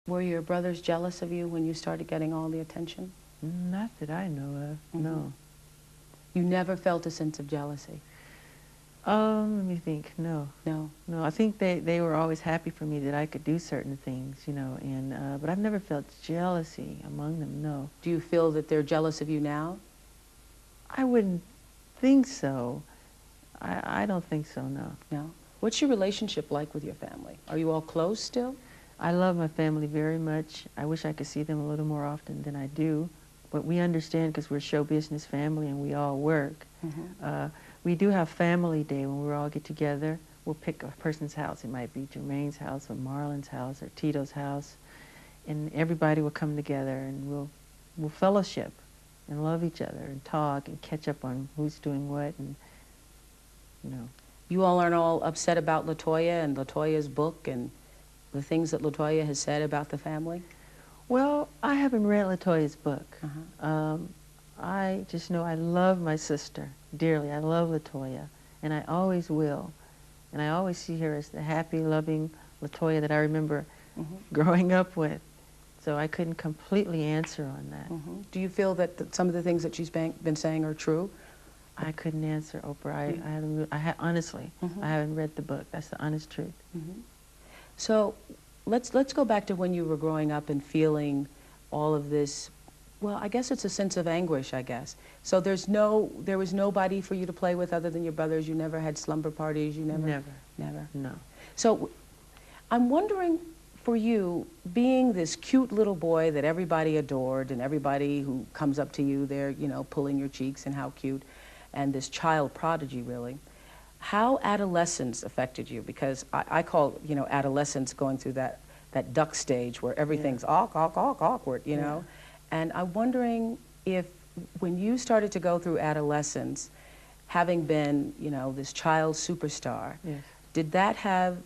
Were your brothers jealous of you when you started getting all the attention? Not that I know of, no. You never felt a sense of jealousy? Let me think, no. No. No, I think they were always happy for me that I could do certain things, you know, and, but I've never felt jealousy among them, no. Do you feel that they're jealous of you now? I wouldn't think so. I don't think so, no. No? What's your relationship like with your family? Are you all close still? I love my family very much. I wish I could see them a little more often than I do. But we understand because we're a show business family and we all work. We do have family day when we all get together. We'll pick a person's house. It might be Jermaine's house or Marlon's house or Tito's house. And everybody will come together and we'll fellowship and love each other and talk and catch up on who's doing what and, you know. You all aren't all upset about LaToya and LaToya's book and the things that LaToya has said about the family? Well, I haven't read LaToya's book. I just know I love my sister dearly. I love LaToya, and I always will. And I always see her as the happy, loving LaToya that I remember growing up with. So I couldn't completely answer on that. Do you feel that some of the things that she's been saying are true? I couldn't answer, Oprah. Honestly, I haven't read the book. That's the honest truth. So let's go back to when you were growing up and feeling all of this. Well, I guess it's a sense of anguish, I guess. So there was nobody for you to play with other than your brothers. You never had slumber parties. You never. Never. No. So I'm wondering, for you, being this cute little boy that everybody adored and everybody who comes up to you, they're, you know, pulling your cheeks and how cute, and this child prodigy, really. How adolescence affected you? Because I call, you know, adolescence going through that duck stage where everything's awkward, you know? And I'm wondering if, when you started to go through adolescence, having been, you know, this child superstar, did that have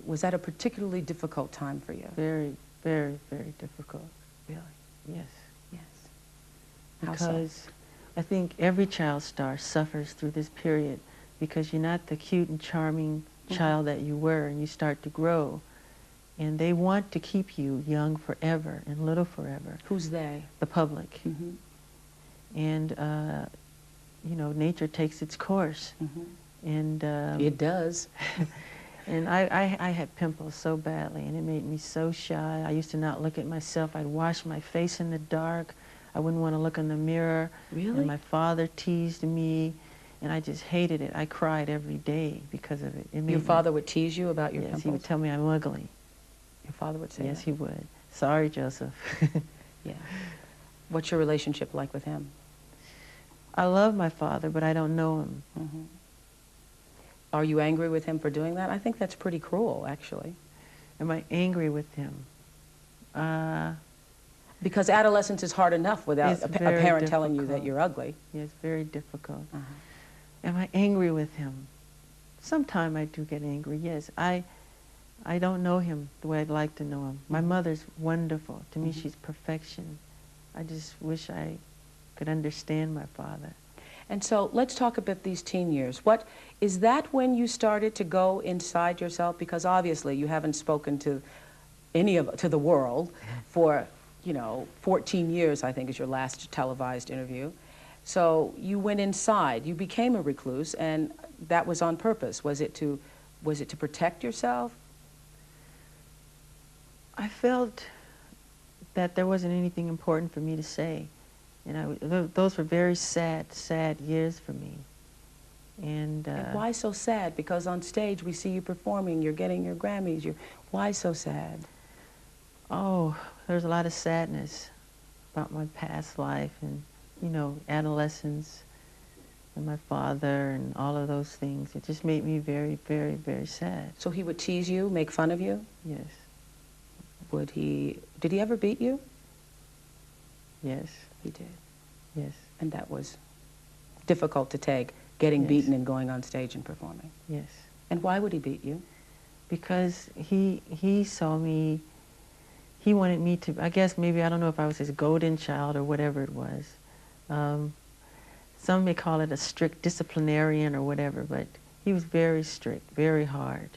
was that a particularly difficult time for you? Very, very, very difficult. Really? Yes. Yes. Because I think every child star suffers through this period because you're not the cute and charming child that you were, and you start to grow. And they want to keep you young forever and little forever. Who's they? The public. And, you know, nature takes its course. And it does. And I had pimples so badly, and it made me so shy. I used to not look at myself. I'd wash my face in the dark. I wouldn't want to look in the mirror. Really? And my father teased me, and I just hated it. I cried every day because of it. Your father would tease you about your pimples? Yes, he would tell me I'm ugly. Your father would say that? Yes, he would. Sorry, Joseph. Yeah. What's your relationship like with him? I love my father, but I don't know him. Are you angry with him for doing that? I think that's pretty cruel, actually. Am I angry with him? Because adolescence is hard enough without a parent telling you that you're ugly. Yeah, it's very difficult. Am I angry with him? Sometimes I do get angry, yes. I don't know him the way I'd like to know him. My mother's wonderful. To me, she's perfection. I just wish I could understand my father. And so let's talk about these teen years. Is that when you started to go inside yourself? Because obviously you haven't spoken to to the world for, you know, 14 years, I think, is your last televised interview. So you went inside. You became a recluse, and that was on purpose. Was it to protect yourself? I felt that there wasn't anything important for me to say. And those were very sad, sad years for me. And why so sad? Because on stage we see you performing, you're getting your Grammys. Why so sad? Oh, there's a lot of sadness about my past life and, you know, adolescence and my father and all of those things. It just made me very, very, very sad. So he would tease you, make fun of you? Yes. Did he ever beat you? Yes. He did? Yes. And that was difficult to take, getting beaten and going on stage and performing? Yes. And why would he beat you? Because he saw me, he wanted me to, I guess maybe, I don't know if I was his golden child or whatever it was. Some may call it a strict disciplinarian or whatever, but he was very strict, very hard.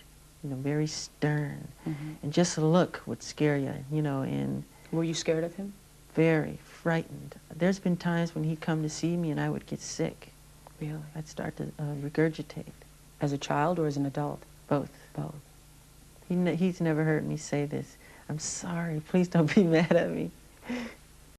you know, very stern. Mm-hmm. And just a look would scare you, you know, and Were you scared of him? very frightened. There's been times when he'd come to see me and I would get sick. Really? I'd start to regurgitate. As a child or as an adult? Both. Both. He's never heard me say this. I'm sorry, please don't be mad at me.